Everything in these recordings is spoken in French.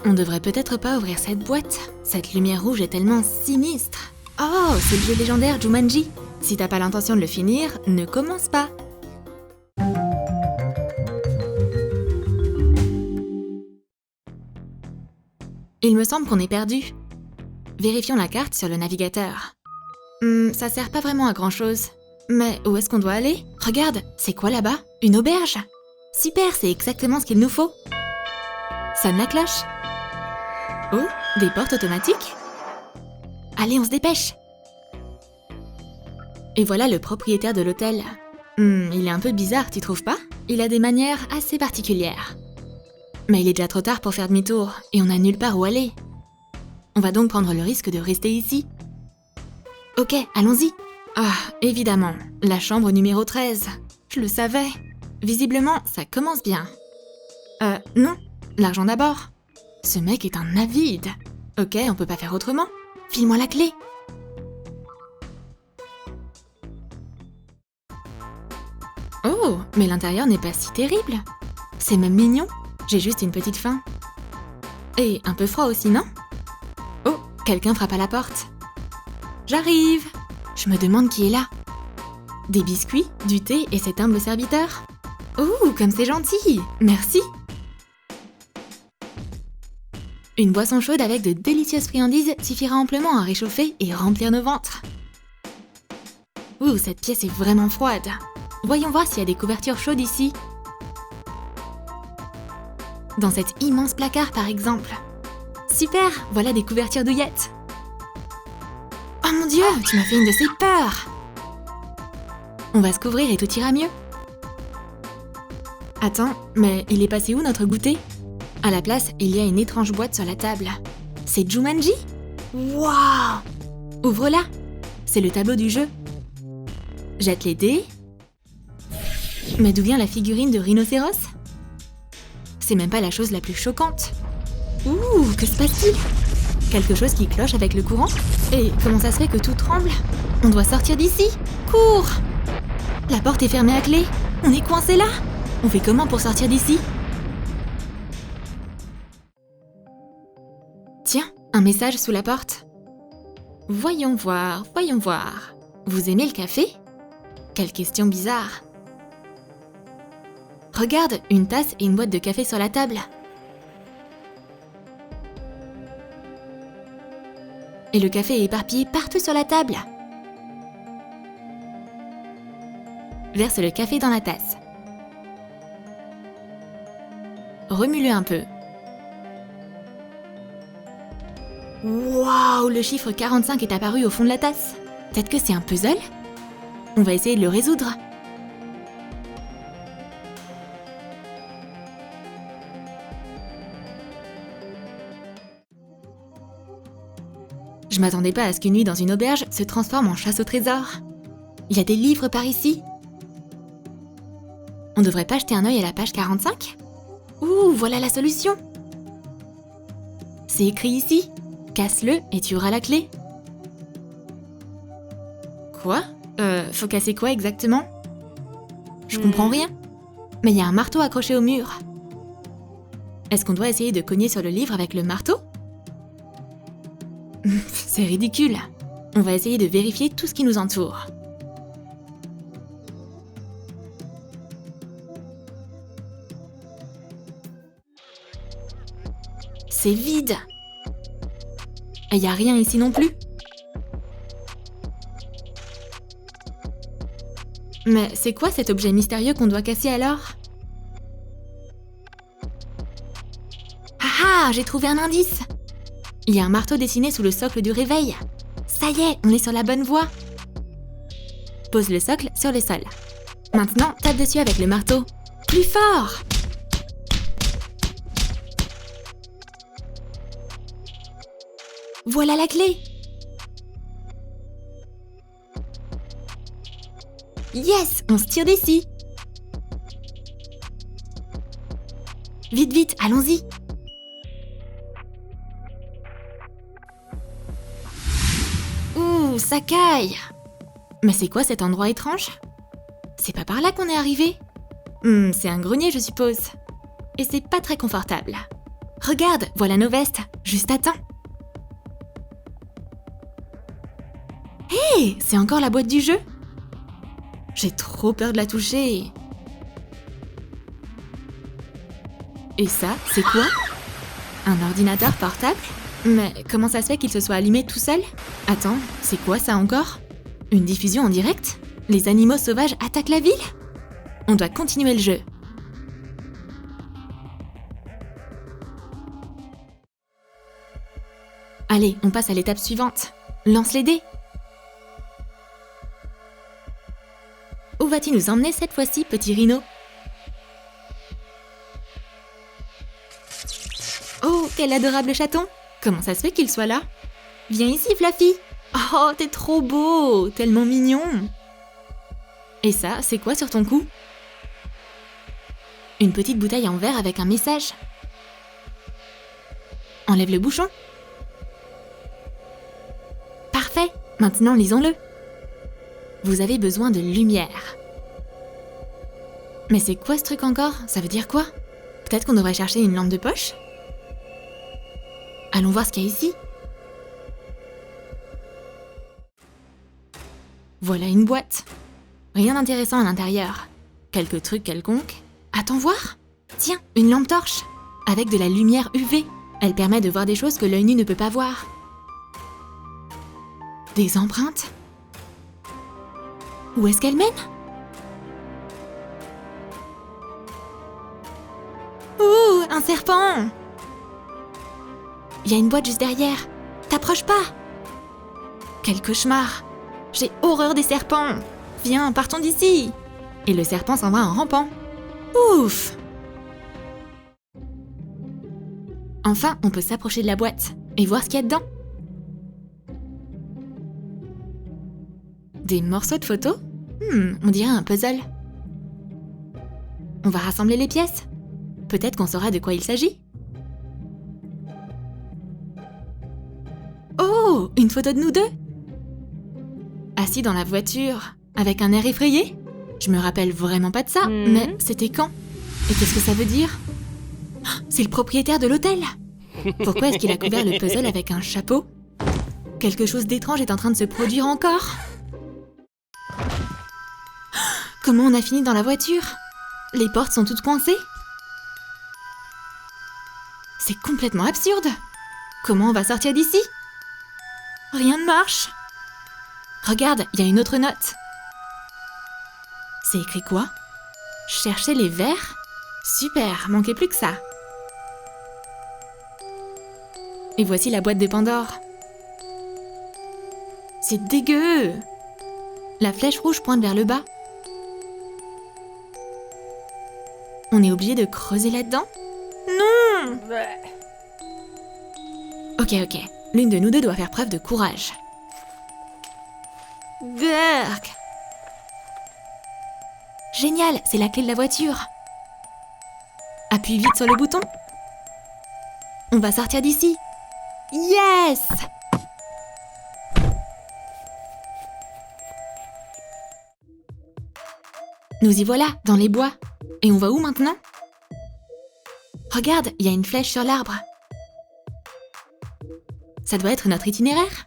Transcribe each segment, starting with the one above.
On devrait peut-être pas ouvrir cette boîte. Cette lumière rouge est tellement sinistre. Oh, c'est le jeu légendaire Jumanji. Si t'as pas l'intention de le finir, ne commence pas. Il me semble qu'on est perdu. Vérifions la carte sur le navigateur. Ça sert pas vraiment à grand-chose. Mais où est-ce qu'on doit aller? Regarde, c'est quoi là-bas? Une auberge? Super, c'est exactement ce qu'il nous faut. Sonne la cloche. Oh, des portes automatiques? Allez, on se dépêche. Et voilà le propriétaire de l'hôtel. Il est un peu bizarre, tu trouves pas? Il a des manières assez particulières. Mais il est déjà trop tard pour faire demi-tour, et on n'a nulle part où aller. On va donc prendre le risque de rester ici. Ok, allons-y. Ah, évidemment, la chambre numéro 13. Je le savais. Visiblement, ça commence bien. Non, l'argent d'abord. Ce mec est un avide. Ok, on peut pas faire autrement. File-moi la clé. Oh, mais l'intérieur n'est pas si terrible. C'est même mignon. J'ai juste une petite faim. Et un peu froid aussi, non? Oh, quelqu'un frappe à la porte. J'arrive. Je me demande qui est là. Des biscuits, du thé et cet humble serviteur. Oh, comme c'est gentil. Merci. Une boisson chaude avec de délicieuses friandises suffira amplement à réchauffer et remplir nos ventres. Ouh, cette pièce est vraiment froide. Voyons voir s'il y a des couvertures chaudes ici. Dans cet immense placard, par exemple. Super, voilà des couvertures douillettes. Oh mon Dieu, tu m'as fait une de ces peurs. On va se couvrir et tout ira mieux. Attends, mais il est passé où notre goûter? À la place, il y a une étrange boîte sur la table. C'est Jumanji? Waouh! Ouvre-la. C'est le tableau du jeu. Jette les dés. Mais d'où vient la figurine de rhinocéros? C'est même pas la chose la plus choquante. Ouh, que se passe-t-il? Quelque chose qui cloche avec le courant? Et comment ça se fait que tout tremble? On doit sortir d'ici! Cours! La porte est fermée à clé. On est coincé là. On fait comment pour sortir d'ici? Tiens, un message sous la porte. Voyons voir, voyons voir. Vous aimez le café? Quelle question bizarre. Regarde, une tasse et une boîte de café sur la table. Et le café est éparpillé partout sur la table. Verse le café dans la tasse. Remue-le un peu. Waouh, le chiffre 45 est apparu au fond de la tasse. Peut-être que c'est un puzzle? On va essayer de le résoudre. Je m'attendais pas à ce qu'une nuit dans une auberge se transforme en chasse au trésor. Il y a des livres par ici. On devrait pas jeter un œil à la page 45? Ouh, voilà la solution. C'est écrit ici. Casse-le et tu auras la clé. Quoi? Faut casser quoi exactement? Je comprends rien. Mais il y a un marteau accroché au mur. Est-ce qu'on doit essayer de cogner sur le livre avec le marteau? C'est ridicule. On va essayer de vérifier tout ce qui nous entoure. C'est vide. Et y a rien ici non plus. Mais c'est quoi cet objet mystérieux qu'on doit casser alors? Ah ah, j'ai trouvé un indice. Il y a un marteau dessiné sous le socle du réveil. Ça y est, on est sur la bonne voie. Pose le socle sur le sol. Maintenant, tape dessus avec le marteau. Plus fort! Voilà la clé! Yes! On se tire d'ici! Vite, vite, allons-y! Ouh, ça caille! Mais c'est quoi cet endroit étrange? C'est pas par là qu'on est arrivé? C'est un grenier, je suppose. Et c'est pas très confortable. Regarde, voilà nos vestes, juste à temps. Hé, c'est encore la boîte du jeu? J'ai trop peur de la toucher. Et ça, c'est quoi? Un ordinateur portable? Mais comment ça se fait qu'il se soit allumé tout seul? Attends, c'est quoi ça encore? Une diffusion en direct? Les animaux sauvages attaquent la ville? On doit continuer le jeu. Allez, on passe à l'étape suivante. Lance les dés. Où vas-tu nous emmener cette fois-ci, petit rhino? Oh, quel adorable chaton! Comment ça se fait qu'il soit là? Viens ici, Fluffy! Oh, t'es trop beau! Tellement mignon! Et ça, c'est quoi sur ton cou? Une petite bouteille en verre avec un message. Enlève le bouchon. Parfait! Maintenant, lisons-le. Vous avez besoin de lumière. Mais c'est quoi ce truc encore? Ça veut dire quoi? Peut-être qu'on devrait chercher une lampe de poche? Allons voir ce qu'il y a ici. Voilà une boîte. Rien d'intéressant à l'intérieur. Quelques trucs quelconques. Attends voir. Tiens, une lampe torche. Avec de la lumière UV. Elle permet de voir des choses que l'œil nu ne peut pas voir. Des empreintes? Où est-ce qu'elle mène? Ouh, un serpent! Il y a une boîte juste derrière. T'approches pas! Quel cauchemar! J'ai horreur des serpents! Viens, partons d'ici! Et le serpent s'en va en rampant. Ouf! Enfin, on peut s'approcher de la boîte et voir ce qu'il y a dedans. Des morceaux de photos? On dirait un puzzle. On va rassembler les pièces. Peut-être qu'on saura de quoi il s'agit. Oh, une photo de nous deux. Assis dans la voiture, avec un air effrayé. Je me rappelle vraiment pas de ça, mais c'était quand? Et qu'est-ce que ça veut dire? C'est le propriétaire de l'hôtel. Pourquoi est-ce qu'il a couvert le puzzle avec un chapeau? Quelque chose d'étrange est en train de se produire encore. Comment on a fini dans la voiture? Les portes sont toutes coincées. C'est complètement absurde. Comment on va sortir d'ici? Rien ne marche. Regarde, il y a une autre note. C'est écrit quoi? Chercher les verres? Super, manquait plus que ça. Et voici la boîte de Pandore. C'est dégueu! La flèche rouge pointe vers le bas. On est obligé de creuser là-dedans? Non! Ok. L'une de nous deux doit faire preuve de courage. Berk! Génial, c'est la clé de la voiture. Appuie vite sur le bouton. On va sortir d'ici. Yes! Nous y voilà, dans les bois. Et on va où maintenant? Regarde, il y a une flèche sur l'arbre. Ça doit être notre itinéraire.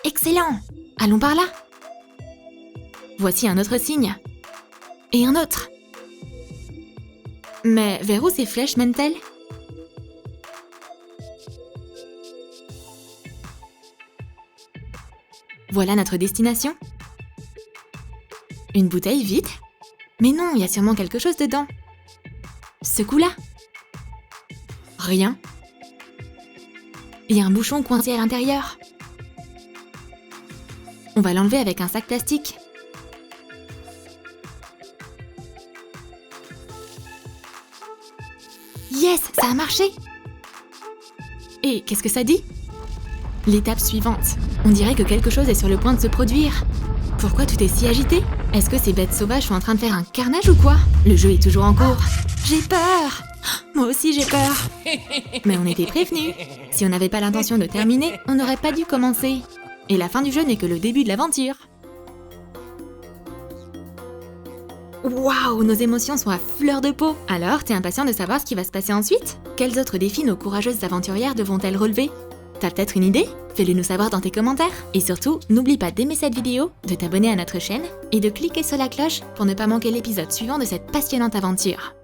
Excellent! Allons par là. Voici un autre signe. Et un autre. Mais vers où ces flèches mènent-elles? Voilà notre destination. Une bouteille vide? Mais non, il y a sûrement quelque chose dedans. Ce coup-là. Rien. Il y a un bouchon coincé à l'intérieur. On va l'enlever avec un sac plastique. Yes, ça a marché! Et qu'est-ce que ça dit? L'étape suivante. On dirait que quelque chose est sur le point de se produire. Pourquoi tout est si agité? Est-ce que ces bêtes sauvages sont en train de faire un carnage ou quoi? Le jeu est toujours en cours. J'ai peur! Moi aussi j'ai peur. Mais on était prévenus. Si on n'avait pas l'intention de terminer, on n'aurait pas dû commencer. Et la fin du jeu n'est que le début de l'aventure. Waouh, nos émotions sont à fleur de peau. Alors, t'es impatient de savoir ce qui va se passer ensuite? Quels autres défis nos courageuses aventurières devront-elles relever? T'as peut-être une idée? Fais-le nous savoir dans tes commentaires. Et surtout, n'oublie pas d'aimer cette vidéo, de t'abonner à notre chaîne et de cliquer sur la cloche pour ne pas manquer l'épisode suivant de cette passionnante aventure.